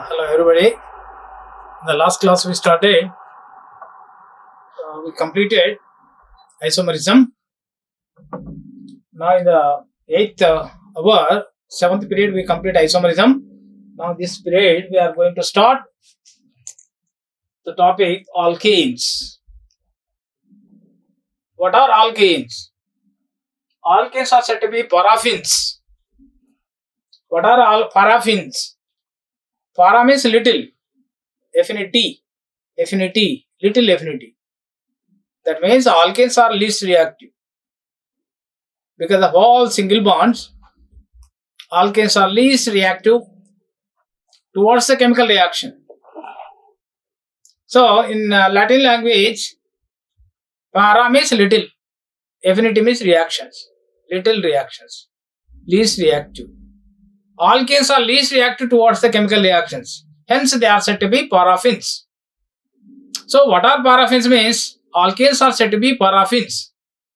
Hello everybody. In the last class we completed isomerism. Now in the 8th hour, 7th period we complete isomerism. Now this period we are going to start the topic alkenes. What are alkenes? Alkenes are said to be paraffins. What are all paraffins? Para means little, affinity, little affinity. That means alkenes are least reactive. Because of all single bonds, alkenes are least reactive towards the chemical reaction. So, in Latin language, para means little, affinity means reactions, little reactions, least reactive. Alkenes are least reactive towards the chemical reactions. Hence, they are said to be paraffins. So, what are paraffins means? Alkenes are said to be paraffins.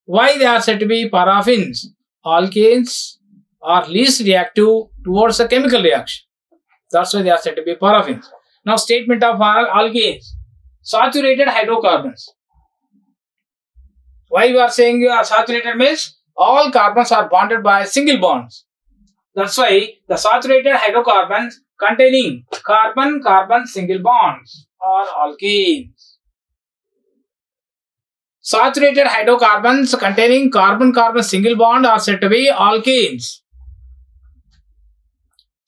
Why they are said to be paraffins? Alkenes are least reactive towards the chemical reaction. That's why they are said to be paraffins. Now, statement of alkenes. Saturated hydrocarbons. Why we are saying saturated means? All carbons are bonded by single bonds. That's why the saturated hydrocarbons containing carbon-carbon single bonds are alkenes. Saturated hydrocarbons containing carbon-carbon single bond are said to be alkenes.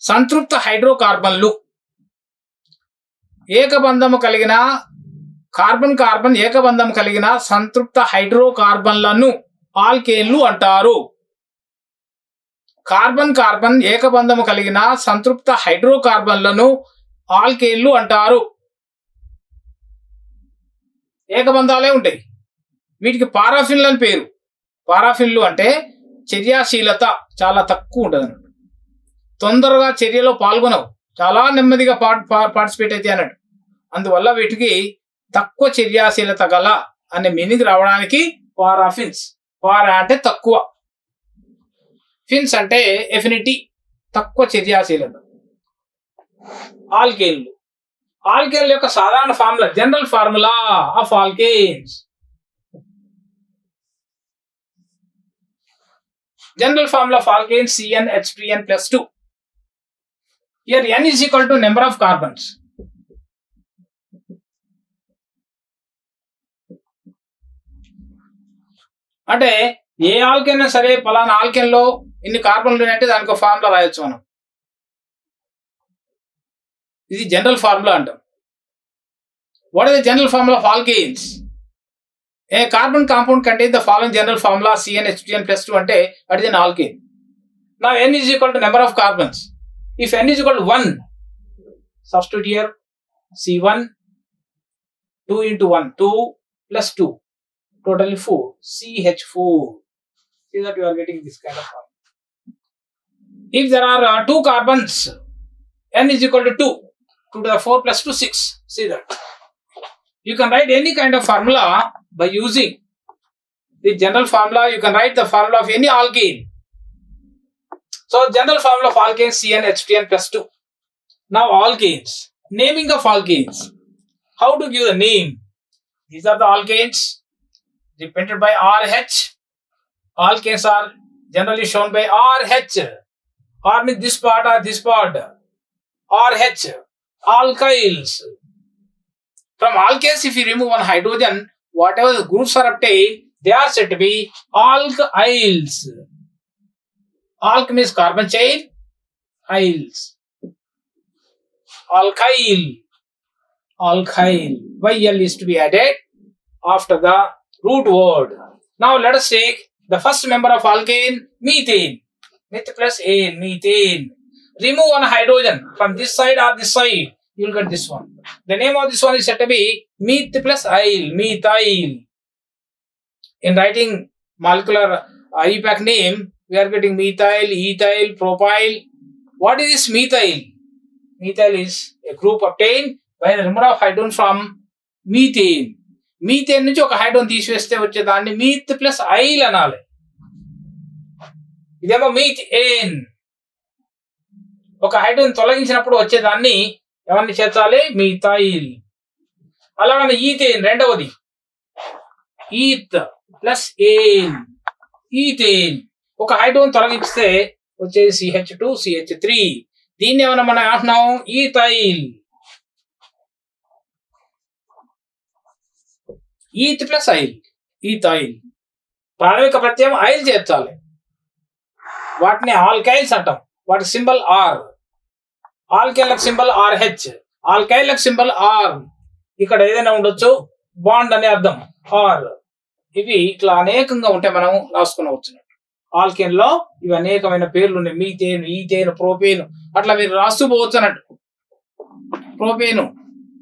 సంతృప్త హైడ్రోకార్బన్లు ఏకబంధము కలిగిన carbon ఏకబంధం కలిగిన సంతృప్త హైడ్రోకార్బన్లను ఆల్కేన్లు అంటారు. Carbon ఏకబంధము కలిగిన సంతృప్త హైడ్రోకార్బన్లను ఆల్కేన్లు అంటారు. ఏకబంధాలే ఉంటాయి. వీటికి పారాఫిన్లు అని పేరు. పారాఫిన్లు అంటే చర్యాశీలత చాలా తక్కువ ఉంటుంది అన్నట్టు. తొందరగా చర్యలో పాల్గొనవు, చాలా నెమ్మదిగా పార్టిసిపేట్ అయితే అన్నట్టు. అందువల్ల వీటికి తక్కువ చర్యాశీలత గల అనే మీనింగ్ రావడానికి పారాఫిన్స్. పారా అంటే తక్కువ, ఫిన్స్ అంటే ఎఫినిటీ, తక్కువ చర్యాశీలత. ఆల్కేన్లు. ఆల్కేన్ల యొక్క సాధారణ formula, general formula of alkanes. General formula of alkanes CnH3n+2. Here n is equal to number of carbons. అంటే ఏ ఆల్కేన్ సరే పలానా ఆల్కేన్ లో ఇన్ని కార్బన్లు ఉన్నాయంటే దానికి ఫార్ములా రాయొచ్చు మనం. ఇది జనరల్ ఫార్ములా అంటాం. What is the general formula of alkanes? A carbon compound contains the following general formula CnH2n+2 ante what is an alkane. Now n is equal to number of carbons. If n is equal to 1, substitute here C1, 2 into 1, 2 plus 2, totally 4, CH4. See that you are getting this kind of formula. If there are 2 carbons, n is equal to 2, 2 to the 4 plus 2, 6. See that. You can write any kind of formula by using the general formula. You can write the formula of any alkane. So, general formula of alkanes CnH2n+2. Now, alkanes. Naming of alkanes. How to give the name? These are the alkanes represented by RH. Alkanes are generally shown by RH. Or means this part or this part. RH. Alkyls. From alkanes, if you remove one hydrogen, whatever the groups are obtained, they are said to be alkyls. Alk means carbon chain, yls. Alkyl. YL is to be added after the root word. Now let us take the first member of alkane, methane. Meth plus ane, methane. Remove one hydrogen from this side or this side. You will get this one. The name of this one is said to be meth plus yl, methyl. In writing molecular IUPAC name, we are getting methyl, ethyl, propyl. What is this methyl? Methyl is a group obtained by the removal of hydrogen from methane. Methane నుంచి ఒక hydrogen తీసివేస్తే వచ్చేదాన్ని meat plus I'll అనాలి. ఇదేమో methane. ఒక hydrogen తొలగించినప్పుడు వచ్చేదాన్ని ఎవరిని చేర్చాలి? మిథైల్. అలాగనే ఈథేన్ రెండవది, ఈత్ ప్లస్ ఏన్, ఈథేన్. ఒక హైడ్రోజన్ తొలగిస్తే వచ్చేసి CH2CH3. దీన్ని ఏమన్నా మనం అంటున్నాం? Ethyl. Eth plus yl, ethyl. ప్రాథమిక ప్రత్యయం ఐల్ చేర్చాలి. వాటిని ఆల్కైల్స్ అంటాం. వాటి సింబల్ ఆర్. ఆల్కైల్లకు సింబల్ RH, ఆల్కైల్లకు సింబల్ ఆర్. ఇక్కడ ఏదైనా ఉండొచ్చు, బాండ్ అనే అర్థం ఆర్. ఇవి ఇట్లా అనేకంగా ఉంటే మనం రాసుకునవచ్చు. ఆల్కేన్ లో ఇవి అనేకమైన పేర్లు ఉన్నాయి. మీథేన్, ఈథేన్, ప్రోపేన్, అట్లా మీరు రాస్తూ పోవచ్చు అన్నట్టు. ప్రోపేను,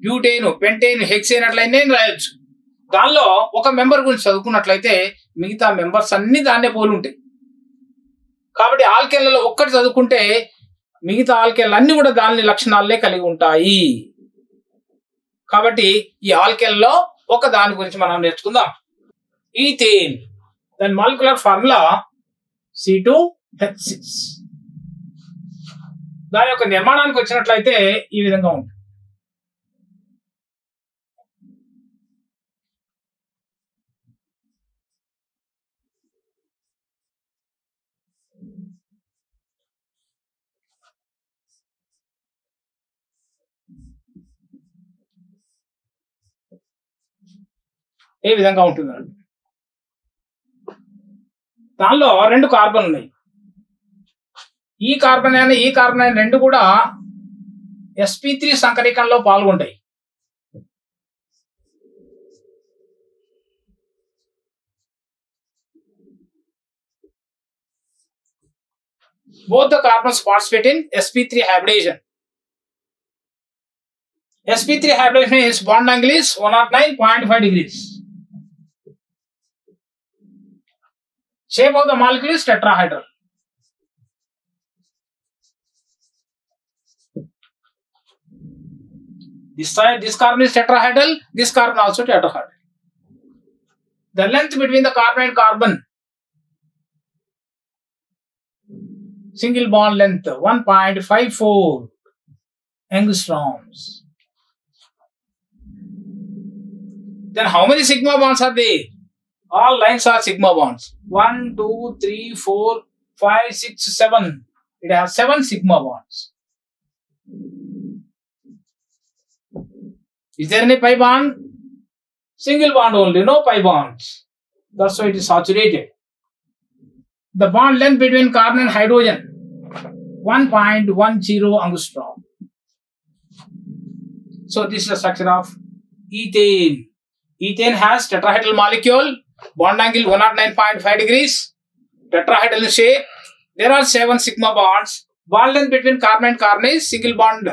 బ్యూటేను, పెంటేన్, హెక్సేన్ అట్లా ఎన్ని రాయొచ్చు. దానిలో ఒక మెంబర్ గురించి చదువుకున్నట్లయితే మిగతా మెంబర్స్ అన్ని దాన్నే పోలి ఉంటాయి. కాబట్టి ఆల్కేన్లలో ఒక్కటి చదువుకుంటే మిగతా ఆల్కేన్లు అన్ని కూడా దాని లక్షణాలే కలిగి ఉంటాయి. కాబట్టి ఈ ఆల్కేన్లో ఒక దాని గురించి మనం నేర్చుకుందాం. ఈథేన్, దాని మాలిక్యులర్ ఫార్ములా C2H6. దాని యొక్క నిర్మాణానికి వచ్చినట్లయితే ఈ విధంగా ఉంటుంది. ఏ విధంగా ఉంటుంది? దానిలో 2 కార్బన్ ఉన్నాయి. ఈ కార్బన్ రెండు కూడా sp3 సంకరీకరణలో పాల్గొంటాయి. Both the carbons participate in sp3 hybridization. sp3 hybridization means bond angle is 109.5 degrees. Shape of the molecule is tetrahedral. This carbon is tetrahedral, this carbon also tetrahedral. The length between the carbon and carbon, single bond length 1.54 angstroms. Then how many sigma bonds are there? All lines are sigma bonds. 1, 2, 3, 4, 5, 6, 7. It has 7 sigma bonds. Is there any pi bond? Single bond only, no pi bonds. That's why it is saturated. The bond length between carbon and hydrogen, 1.10 angstrom. So this is the structure of ethane. Ethane has tetrahedral molecule, bond angle 109.5 degrees, tetrahedral shape. There are 7 sigma bonds. Bond length between carbon and carbon is single bond.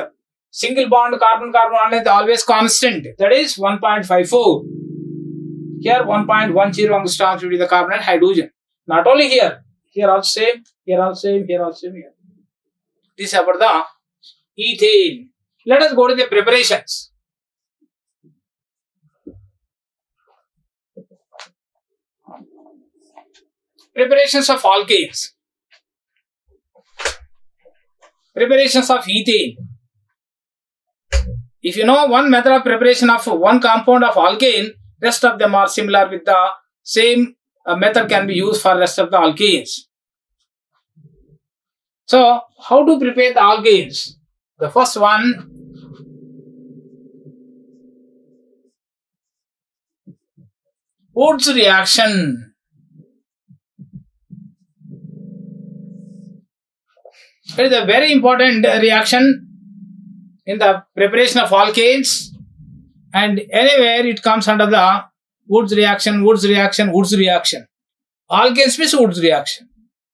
Single bond carbon bond length always constant. That is 1.54. Here 1.10 angstroms will be the carbon and hydrogen. Not only here. Here also same. Here also same. Here also same. Here. This is about the ethane. Let us go to the preparations. Preparations of alkanes. Preparations of ethane. If you know one method of preparation of one compound of alkane, rest of them are similar with the same method can be used for rest of the alkanes. So, how to prepare the alkanes? The first one, Woods reaction. It is a very important reaction in the preparation of alkanes, and anywhere it comes under the Woods reaction. Alkanes means Woods reaction.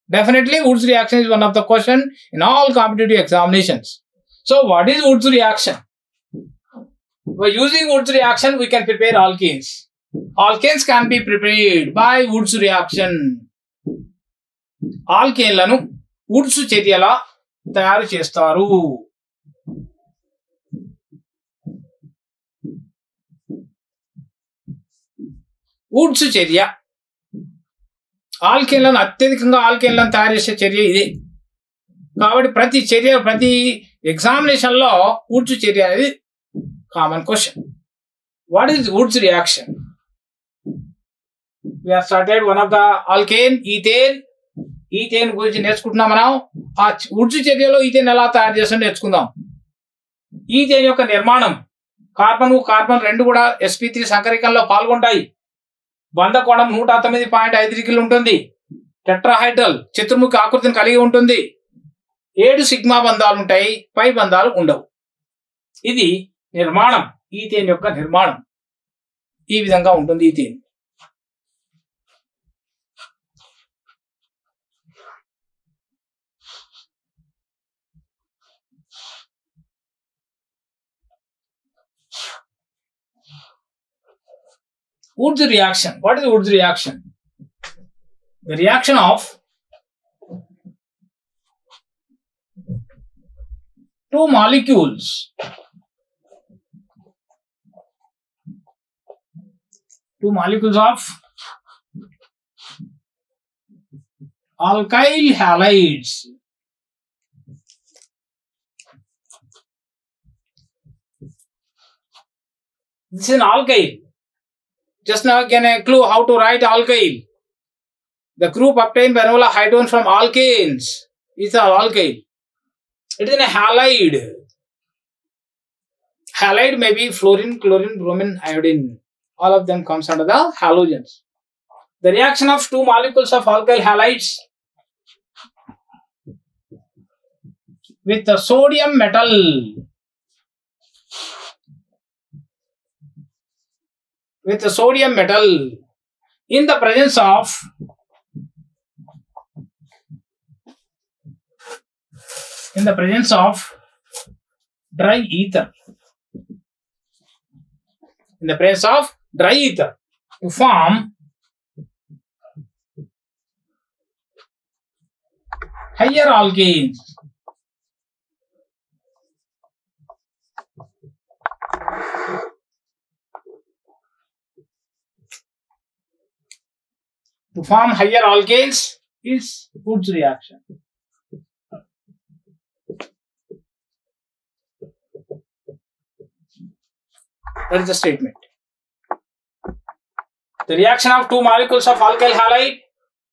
Definitely Woods reaction is one of the question in all competitive examinations. So what is Woods reaction? By using Woods reaction we can prepare alkanes. Alkanes can be prepared by Woods reaction. ఆల్కేన్లను Woods చర్యలా తయారు చేస్తారు. Woods చర్య అత్యధికంగా ఆల్కేన్లను తయారు చేసే చర్య ఇదే. కాబట్టి ప్రతి ఎగ్జామినేషన్ లో వుడ్స్ చర్య అనేది common question. What is Woods reaction? we have started one of the alkane, ethane గురించి నేర్చుకుంటున్నాం. మనం ఆ వుడ్స్ చర్యలో ఈథేన్ ఎలా తయారు చేస్తాం నేర్చుకుందాం. ఈథేన్ యొక్క నిర్మాణం, కార్బన్ రెండు కూడా sp3 సంకరీకరణలో పాల్గొంటాయి. బంధ కోణం 109.5 డిగ్రీలు ఉంటుంది. టెట్రాహైడ్రల్ చతుర్ముఖి ఆకృతిని కలిగి ఉంటుంది. 7 సిగ్మా బంధాలు ఉంటాయి, పై బంధాలు ఉండవు. ఇది నిర్మాణం, ఈథేన్ యొక్క నిర్మాణం ఈ విధంగా ఉంటుంది. Ethane Wood's reaction. What is Wood's reaction? The reaction of two molecules of alkyl halides. This is an alkyl. Just now again a clue how to write alkyl. The group obtained by removal of hydrogen from alkanes is an alkyl. It is a halide. Halide may be fluorine, chlorine, bromine, iodine. All of them comes under the halogens. The reaction of two molecules of alkyl halides with the sodium metal in the presence of dry ether. In the presence of dry ether to form higher alkanes. To form higher alkanes is Wood's reaction. That is the statement. The reaction of two molecules of alkyl halide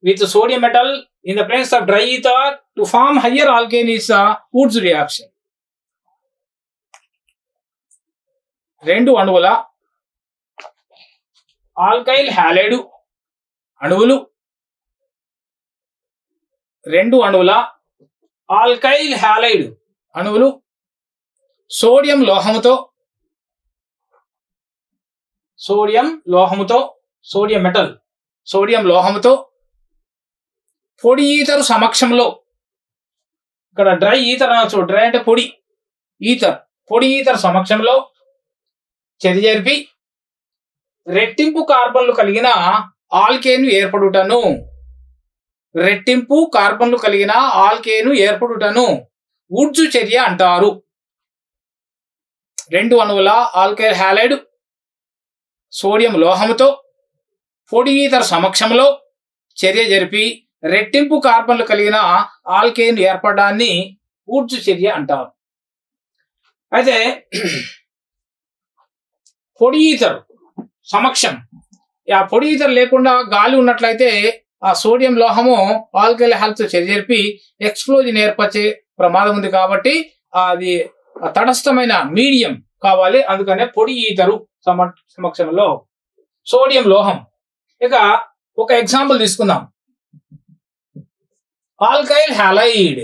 with sodium metal in the presence of dry ether to form higher alkane is Wood's reaction. రెండు అణువుల alkyl halide అణువులు, రెండు అణువుల alkyl halide అణువులు sodium లోహముతో పొడి ఈథరు సమక్షంలో, ఇక్కడ dry ether అనొచ్చు, డ్రై అంటే పొడి ఈథర్ సమక్షంలో చర్య జరిపి రెట్టింపు కార్బన్లు కలిగిన ఆల్కేను ఏర్పడుటను వుడ్స్ చర్య అంటారు. రెండు అణువుల ఆల్కైల్ హ్యాలైడ్ సోడియం లోహముతో పొడి ఈథర్ సమక్షంలో చర్య జరిపి రెట్టింపు కార్బన్లు కలిగిన ఆల్కేన్ ఏర్పడడాన్ని వుడ్స్ చర్య అంటారు. అయితే పొడి ఈథర్ సమక్షం, ఆ పొడి ఈథర్ లేకుండా గాలి ఉన్నట్లయితే ఆ సోడియం లోహము ఆల్కైల్ హ్యాలైడ్తో చర్య జరిపి ఎక్స్ప్లోజన్ ఏర్పరిచే ప్రమాదం ఉంది. కాబట్టి అది తటస్థమైన మీడియం కావాలి. అందుకనే పొడి ఈథరు సమక్షంలో సోడియం లోహం. ఇక ఒక ఎగ్జాంపుల్ తీసుకుందాం. Alkyl halide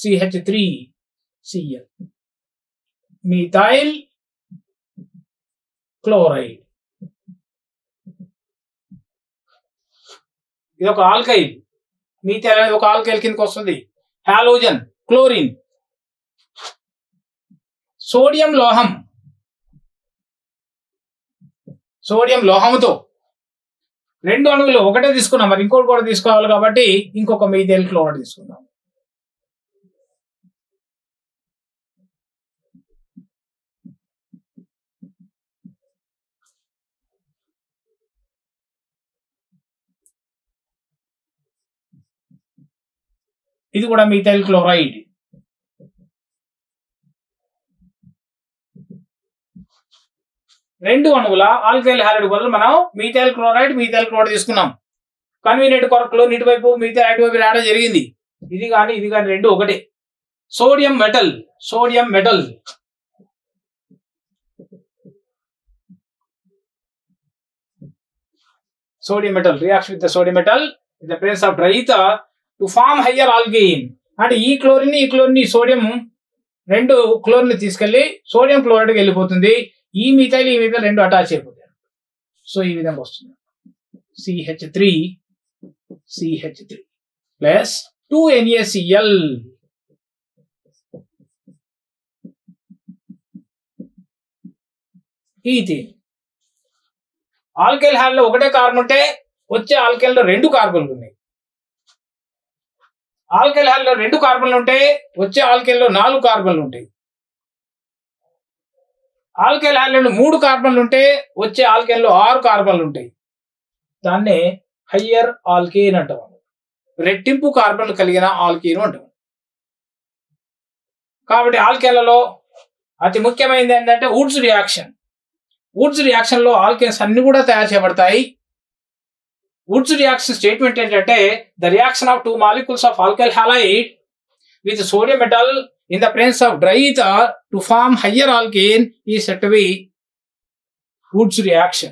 CH3Cl, methyl chloride. ఇది ఒక ఆల్కైల్, మిథైల్ అనేది ఒక ఆల్కైల్ కిందకి వస్తుంది. హాలోజన్ క్లోరిన్, సోడియం లోహంతో రెండు అణువులు ఒకటే తీసుకున్నాం, మరి ఇంకోటి కూడా తీసుకోవాలి కాబట్టి ఇంకొక మిథైల్ క్లోరైడ్ తీసుకుందాం. ఇది కూడా మిథైల్ క్లోరైడ్. రెండు అణువుల ఆల్కైల్ హాలైడ్ బదులు మనం మీథైల్ క్లోరైడ్ తీసుకున్నాం. కన్వీనియంట్ కొరకు ఇటువైపు మిథైల్ అటువైపు రావడం జరిగింది. ఇది కానీ రెండు ఒకటే. Sodium metal reacts with the sodium metal in the presence of dry ether to form higher alkene. అంటే ఈ క్లోరిన్ సోడియం రెండు క్లోరిన్ తీసుకెళ్లి సోడియం క్లోరైడ్కి వెళ్ళిపోతుంది. ఈ మిథైల్ రెండు అటాచ్ అయిపోతాయి. సో ఈ విధంగా వస్తుంది. CH3 plus 2NaCl. Ethane. Alkyl hall లో ఒకటే కార్బన్ ఉంటే వచ్చే ఆల్కైల్ లో రెండు కార్బన్లు ఉన్నాయి. ఆల్కైల్ హాల్ లో రెండు కార్బన్లు ఉంటే వచ్చే ఆల్కైల్ లో 4 కార్బన్లు ఉంటాయి. ఆల్కైల్ హాల్ లో 3 కార్బన్లు ఉంటే వచ్చే ఆల్కైల్ లో 6 కార్బన్లు ఉంటాయి. దాన్నే హయ్యర్ ఆల్కేన్ అంటాం. రెట్టింపు కార్బన్లు కలిగిన ఆల్కేన్ అంటాం. కాబట్టి ఆల్కేన్లలో అతి ముఖ్యమైనది ఏంటంటే వుడ్స్ రియాక్షన్ లో ఆల్కేన్స్ అన్ని కూడా తయారు చేయబడతాయి. వుడ్స్ రియాక్షన్ స్టేట్మెంట్ ఏంటంటే the reaction of 2 molecules of alkyl halide with sodium metal in the presence of dry ether to form higher alkane is said to be Woods reaction.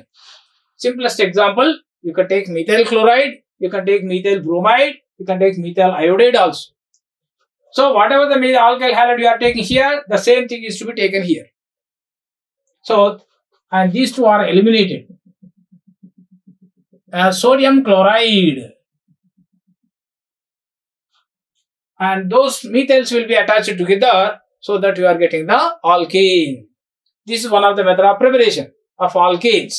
Simplest example, you can take methyl chloride, you can take methyl bromide, you can take methyl iodide also. So whatever the alkyl halide you are taking here, the same thing is to be taken here. So, and these two are eliminated. Sodium chloride. And those methyls will be attached together so that you are getting the alkane. This is one of the method of preparation of alkanes.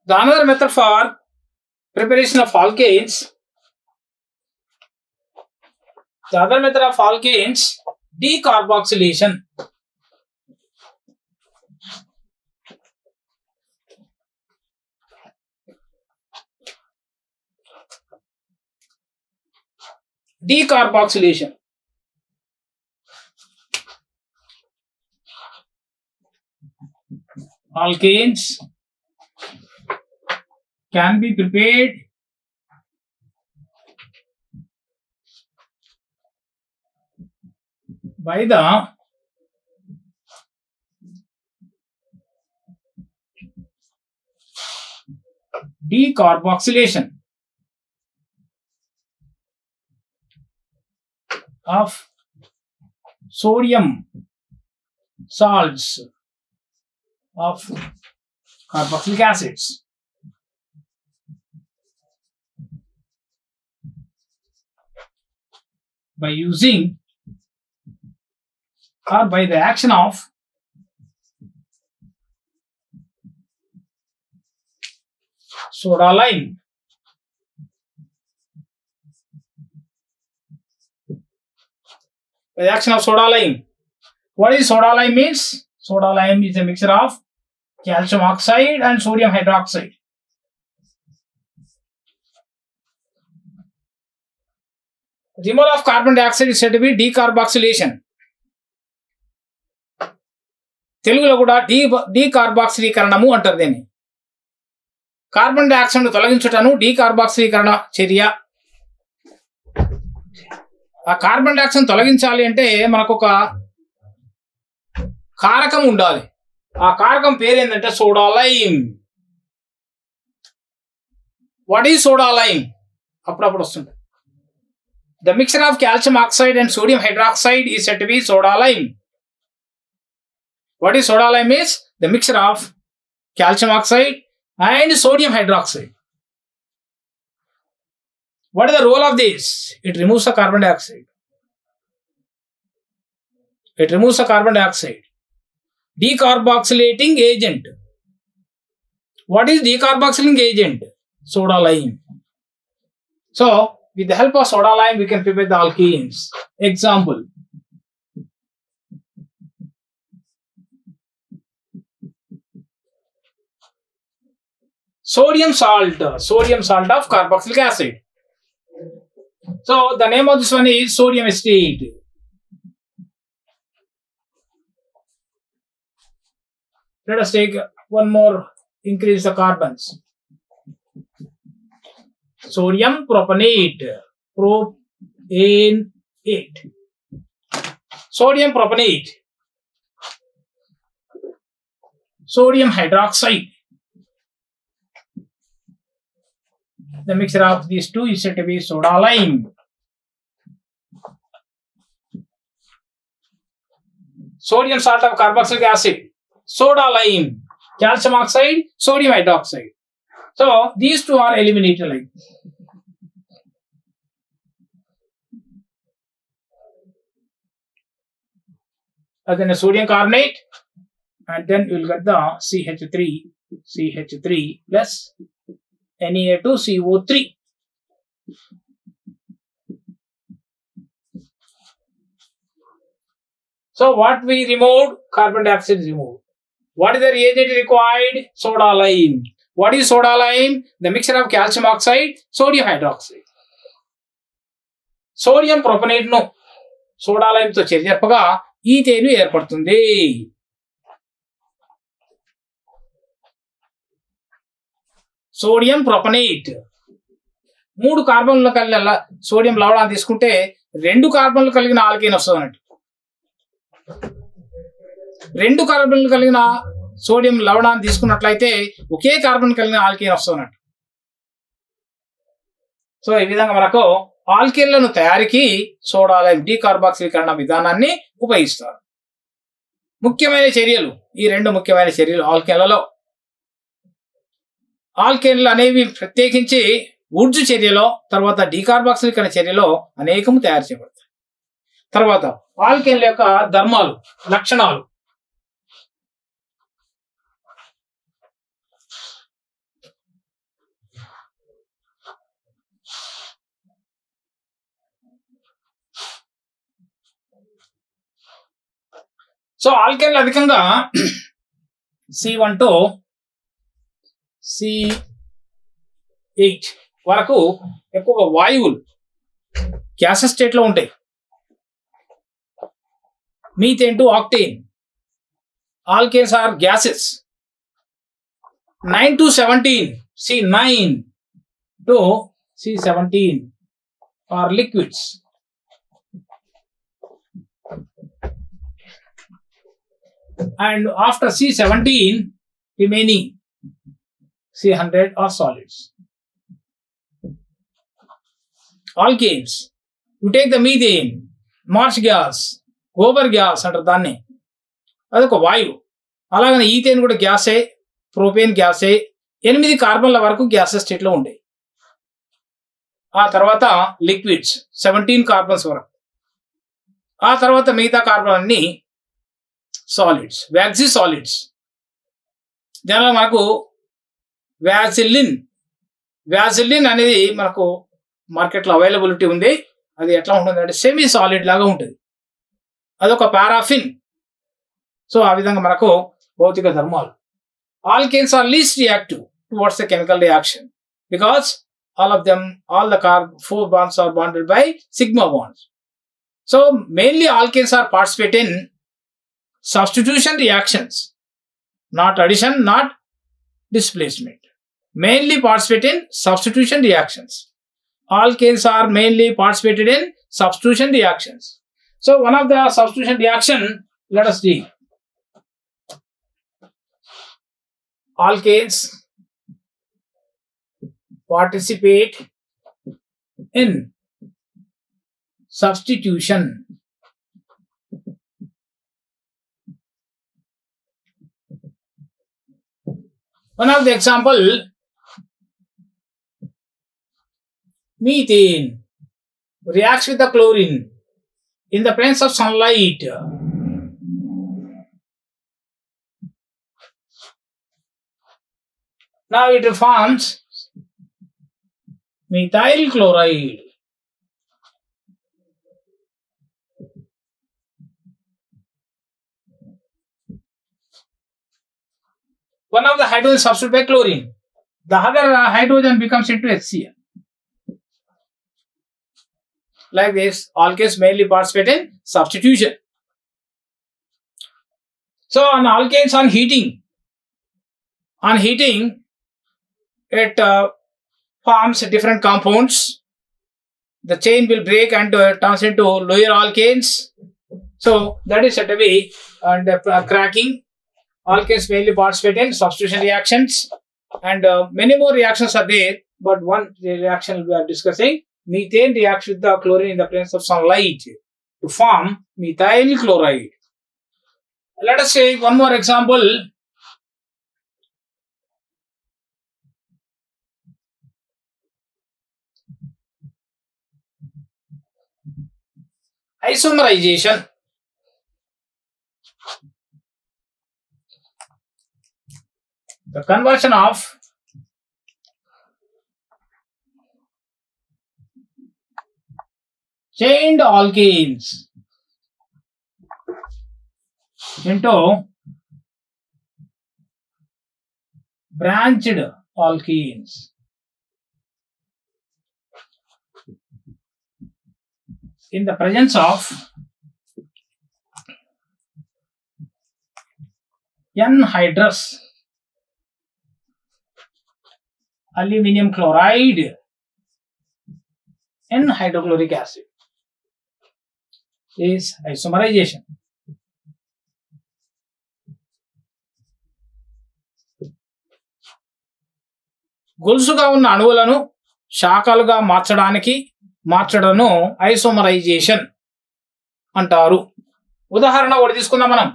The another method for preparation of alkanes, decarboxylation. Decarboxylation. Alkanes can be prepared by the decarboxylation of sodium salts of carboxylic acids. By using or by the action of soda lime. By the action of soda lime. What is soda lime means? Soda lime is a mixture of calcium oxide and sodium hydroxide. Removal of carbon dioxide is said to be decarboxylation. తెలుగులో కూడా డీకార్బాక్సిలీకరణము అంటారు దీన్ని. Carbon dioxide తొలగించుటను డీకార్బాక్సిలీకరణ చర్య. ఆ carbon dioxide తొలగించాలి అంటే మనకు ఒక కారకం ఉండాలి. ఆ కారకం పేరు ఏంటంటే soda lime. What is soda lime? అప్పుడప్పుడు వస్తుంది. The mixture of calcium oxide and sodium hydroxide is said to be soda lime. What is soda lime is? The mixture of calcium oxide and sodium hydroxide. What is the role of this? It removes the carbon dioxide. Decarboxylating agent. What is decarboxylating agent? Soda lime. So, with the help of soda lime, we can prepare the alkenes. Example. sodium salt of carboxylic acid. So the name of this one is sodium acetate. Let us take one more, increase the carbons. Sodium propanate, propanate, sodium propanate, sodium hydroxide. The mixture of these two is said to be soda lime. Sodium salt of carboxylic acid, soda lime, calcium oxide, sodium hydroxide. So these two are eliminated like this. Again a sodium carbonate, and then you will get the CH3 plus Na2CO3. So what we removed? Carbon dioxide is removed. What is the reagent required? Soda lime. What is soda lime? The mixture of calcium oxide, sodium hydroxide. Sodium propanate ను soda lime తో చేర్పగా ethane ఏర్పడుతుంది. Sodium ప్రొపనేట్ 3 కార్బన్లు కలిగిన sodium లవణాన్ని తీసుకుంటే 2 కార్బన్లు కలిగిన alkane వస్తుంది అన్నట్టు. 2 కార్బన్లు కలిగిన sodium లవణాన్ని తీసుకున్నట్లయితే ఒకే కార్బన్ కలిగిన ఆల్కేన్ వస్తుంది అన్నట్టు. సో ఈ విధంగా మనకు ఆల్కేన్లను తయారీకి సోడా లైమ్ డీకార్బాక్సిలీకరణ విధానాన్ని ఉపయోగిస్తారు. ముఖ్యమైన చర్యలు, ఈ 2 ముఖ్యమైన చర్యలు ఆల్కేన్లలో. ఆల్కేన్లు అనేవి ప్రత్యేకించి వుడ్జ్ చర్యలో, తర్వాత డీకార్బాక్సిలీకరణ చర్యలో అనేకము తయారు చేయబడతాయి. తర్వాత ఆల్కేన్ల యొక్క ధర్మాలు, లక్షణాలు. సో ఆల్కేన్లు అధికంగా C1 to C8 వరకు ఎక్కువగా వాయువులు గ్యాసెస్ స్టేట్ లో ఉంటాయి. Methane to octane. Alkanes are gases. 9 to 17 C9 to C17 are liquids. And after C17 remaining C100 are solids. Alkanes, you take the methane, marsh gas, gobar gas అంటారు దాన్ని, అదొక వాయువు. అలాగనే ఈథేన్ కూడా గ్యాసే, propane గ్యాసే. 8 కార్బన్ల వరకు gases state లో ఉంటాయి. ఆ తర్వాత లిక్విడ్స్ 17 కార్బన్స్ వరకు. ఆ తర్వాత మిగతా కార్బన్ అన్ని సాలిడ్స్, వ్యాక్సీ సాలిడ్స్. దానిలో మనకు వ్యాజిలిన్ అనేది మనకు మార్కెట్లో అవైలబిలిటీ ఉంది. అది ఎట్లా ఉంటుంది అంటే సెమీ సాలిడ్ లాగా ఉంటుంది. అదొక పారాఫిన్. సో ఆ విధంగా మనకు భౌతిక ధర్మాలు. Alkanes are least reactive towards the chemical reaction because all the 4 bonds are bonded by sigma bonds. So mainly alkanes are participate in substitution reactions, not addition, not displacement. Mainly participate in substitution reactions. Alkanes are mainly participated in substitution reactions. So one of the substitution reaction, let us see. Alkanes participate in substitution. One of the example, methane reacts with the chlorine in the presence of sunlight. Now it forms methyl chloride. One of the hydrogen substituted by chlorine. the other hydrogen becomes into HCl. Like this, alkanes mainly participate in substitution. So on alkanes, on heating, it forms different compounds. The chain will break and turns into lower alkanes. So that is said to be and cracking. Alkanes mainly participate in substitution reactions, and many more reactions are there. But one reaction we are discussing: methane reacts with the chlorine in the presence of sunlight to form methyl chloride. Let us take one more example. Isomerization. The conversion of chained alkanes into branched alkenes. In the presence of anhydrous aluminum chloride and hydrochloric acid is isomerization. గొలుసుగా ఉన్న అణువులను శాఖలుగా మార్చడను isomerisation అంటారు. ఉదాహరణ ఒకటి తీసుకుందాం మనం.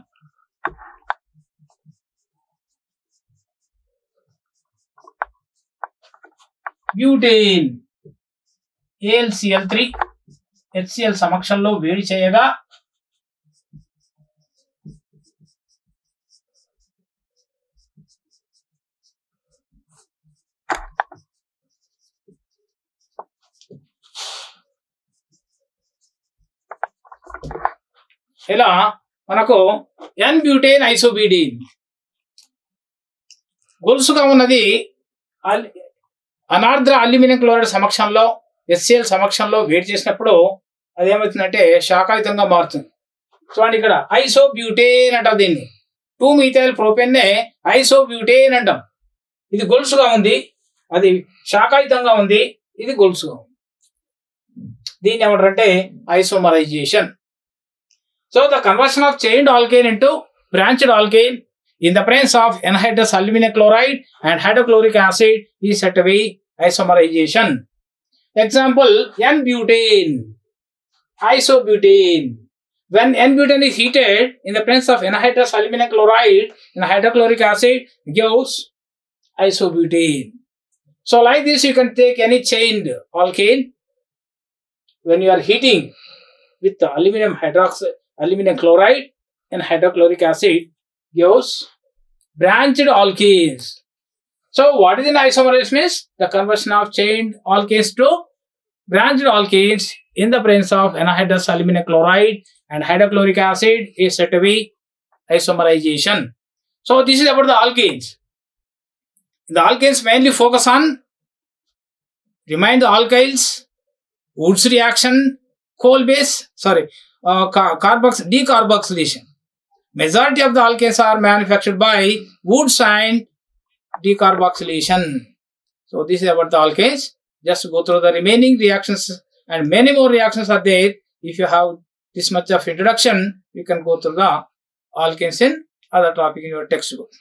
Butane AlCl3 HCl సమక్షంలో వేడి చేయగా ఇలా మనకు N-బ్యూటేన్ ఐసోబ్యూటేన్ గొలుసుగా ఉన్నది అనార్ద్ర అల్యూమినియం క్లోరైడ్ సమక్షంలో HCl సమక్షంలో వేడి చేసినప్పుడు అది ఏమవుతుందంటే శాఖాయుతంగా మారుతుంది. చూడండి ఇక్కడ ఐసోబ్యూటేన్ అంటారు దీన్ని. 2-methyl propane ఐసోబ్యూటేన్ అంటాం. ఇది గొలుసుగా ఉంది, అది శాఖాయుతంగా ఉంది, ఇది గొలుసుగా ఉంది. దీన్ని ఏమంటారంటే isomerisation. So the conversion of chained alkane into branched alkane in the presence of anhydrous aluminum chloride and hydrochloric acid is said to be isomerization. Example: N-butane, isobutane. When N-butane is heated in the presence of anhydrous aluminum chloride and hydrochloric acid gives isobutane. So like this you can take any chained alkane. When you are heating with the aluminum chloride and hydrochloric acid gives branched alkenes. So what is an isomerization? Is the conversion of chained alkanes to branched alkenes in the presence of anhydrous aluminum chloride and hydrochloric acid is said to be isomerization. So this is about the alkanes. The alkanes mainly focus on remind the alkyls, Woods reaction, decarboxylation. Majority of the alkanes are manufactured by Woods and decarboxylation. So this is about the alkanes. Just go through the remaining reactions, and many more reactions are there. If you have this much of introduction, you can go through the alkanes in other topic in your textbook.